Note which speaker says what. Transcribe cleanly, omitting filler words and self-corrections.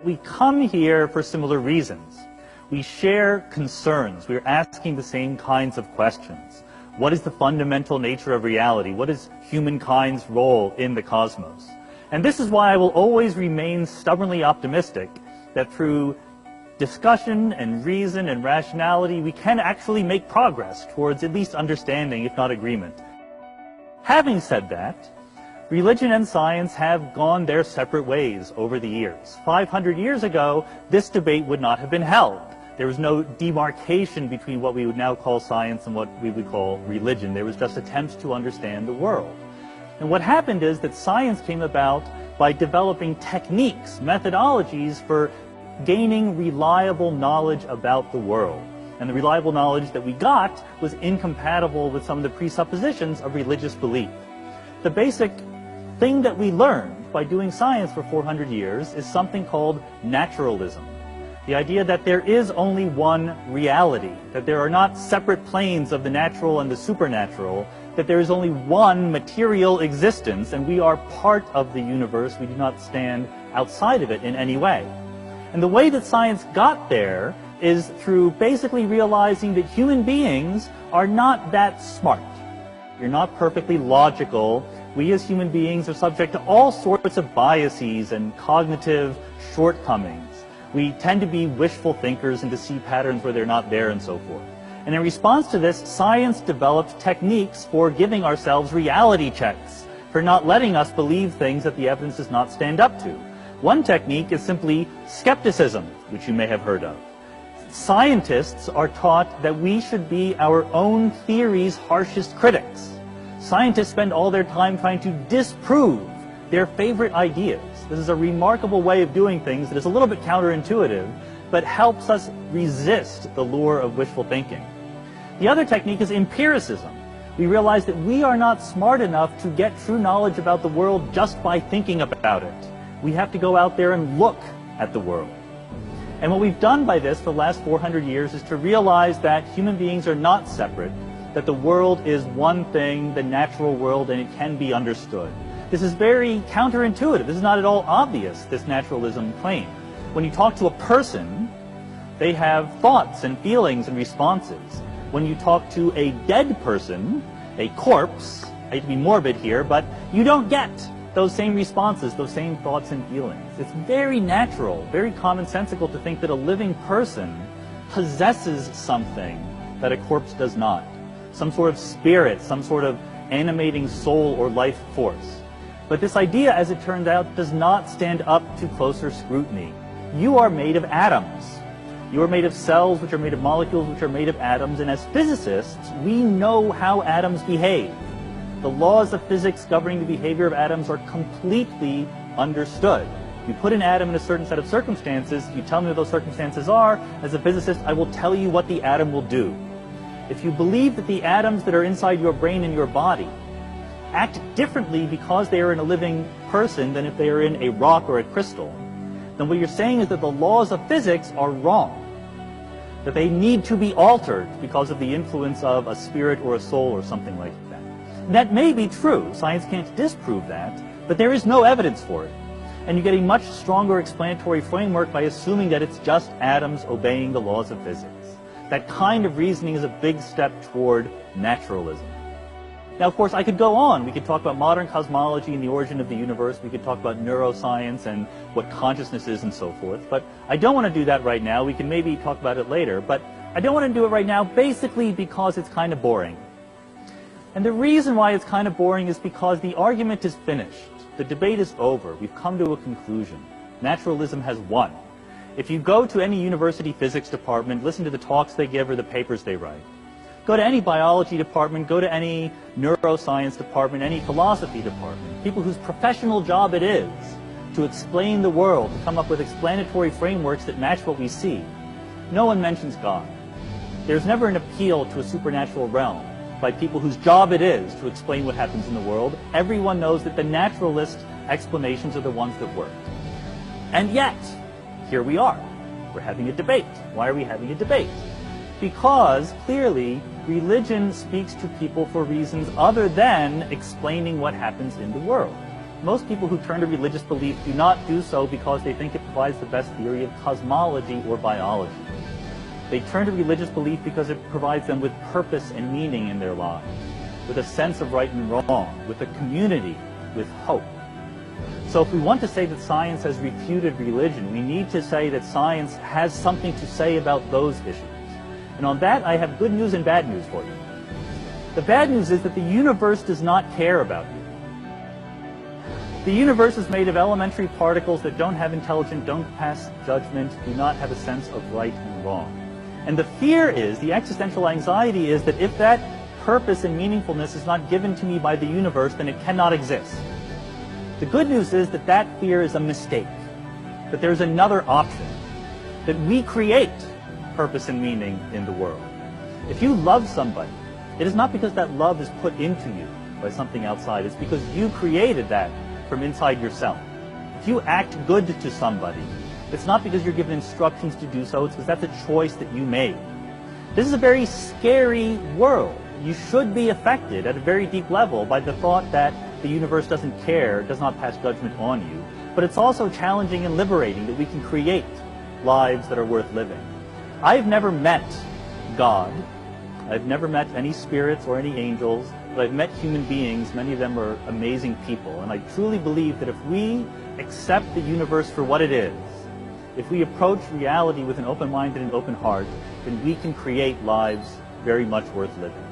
Speaker 1: we come here for similar reasons. We share concerns. We're asking the same kinds of questions. What is the fundamental nature of reality? What is humankind's role in the cosmos? And this is why I will always remain stubbornly optimistic that through discussion and reason and rationality, we can actually make progress towards at least understanding, if not agreement. Having said that, religion and science have gone their separate ways over the years. 500 years ago, this debate would not have been held. There was no demarcation between what we would now call science and what we would call religion. There was just attempts to understand the world. And what happened is that science came about by developing techniques, methodologies for gaining reliable knowledge about the world. And the reliable knowledge that we got was incompatible with some of the presuppositions of religious belief. The basic thing that we learned by doing science for 400 years is something called naturalism. The idea that there is only one reality, that there are not separate planes of the natural and the supernatural, that there is only one material existence, and we are part of the universe. We do not stand outside of it in any way. And the way that science got there is through basically realizing that human beings are not that smart. You're not perfectly logical. We as human beings are subject to all sorts of biases and cognitive shortcomings. We tend to be wishful thinkers and to see patterns where they're not there and so forth. And in response to this, science developed techniques for giving ourselves reality checks, for not letting us believe things that the evidence does not stand up to. One technique is simply skepticism, which you may have heard of. Scientists are taught that we should be our own theory's harshest critics. Scientists spend all their time trying to disprove their favorite ideas. This is a remarkable way of doing things that is a little bit counterintuitive, but helps us resist the lure of wishful thinking. The other technique is empiricism. We realize that we are not smart enough to get true knowledge about the world just by thinking about it. We have to go out there and look at the world. And what we've done by this for the last 400 years is to realize that human beings are not separate, that the world is one thing, the natural world, and it can be understood. This is very counterintuitive. This is not at all obvious, this naturalism claim. When you talk to a person, they have thoughts and feelings and responses. When you talk to a dead person, a corpse, I hate to be morbid here, but you don't get those same responses, those same thoughts and feelings. It's very natural, very commonsensical to think that a living person possesses something that a corpse does not. Some sort of spirit, some sort of animating soul or life force. But this idea, as it turns out, does not stand up to closer scrutiny. You are made of atoms. You are made of cells, which are made of molecules, which are made of atoms, and as physicists, we know how atoms behave. The laws of physics governing the behavior of atoms are completely understood. You put an atom in a certain set of circumstances, you tell me what those circumstances are, as a physicist, I will tell you what the atom will do. If you believe that the atoms that are inside your brain and your body act differently because they are in a living person than if they are in a rock or a crystal, then what you're saying is that the laws of physics are wrong, that they need to be altered because of the influence of a spirit or a soul or something like that. And that may be true. Science can't disprove that, but there is no evidence for it. And you get a much stronger explanatory framework by assuming that it's just atoms obeying the laws of physics. That kind of reasoning is a big step toward naturalism. Now, of course, I could go on. We could talk about modern cosmology and the origin of the universe. We could talk about neuroscience and what consciousness is and so forth. But I don't want to do that right now. We can maybe talk about it later. But I don't want to do it right now basically because it's kind of boring. And the reason why it's kind of boring is because the argument is finished. The debate is over. We've come to a conclusion. Naturalism has won. If you go to any university physics department, listen to the talks they give or the papers they write. Go to any biology department, go to any neuroscience department, any philosophy department, people whose professional job it is to explain the world, to come up with explanatory frameworks that match what we see. No one mentions God. There's never an appeal to a supernatural realm by people whose job it is to explain what happens in the world. Everyone knows that the naturalist explanations are the ones that work. And yet, here we are. We're having a debate. Why are we having a debate? Because, clearly, religion speaks to people for reasons other than explaining what happens in the world. most people who turn to religious belief do not do so because they think it provides the best theory of cosmology or biology. They turn to religious belief because it provides them with purpose and meaning in their lives, with a sense of right and wrong, with a community, with hope. So if we want to say that science has refuted religion, we need to say that science has something to say about those issues. And on that, I have good news and bad news for you. The bad news is that the universe does not care about you. The universe is made of elementary particles that don't have intelligence, don't pass judgment, do not have a sense of right and wrong. And the fear is, the existential anxiety is, that if that purpose and meaningfulness is not given to me by the universe, then it cannot exist. The good news is that that fear is a mistake, that there's another option, that we create purpose and meaning in the world. If you love somebody, it is not because that love is put into you by something outside, it's because you created that from inside yourself. If you act good to somebody, it's not because you're given instructions to do so, it's because that's a choice that you made. This is a very scary world. You should be affected at a very deep level by the thought that the universe doesn't care, does not pass judgment on you. But it's also challenging and liberating that we can create lives that are worth living. I've never met God. I've never met any spirits or any angels, but I've met human beings. Many of them are amazing people. And I truly believe that if we accept the universe for what it is, if we approach reality with an open mind and an open heart, then we can create lives very much worth living.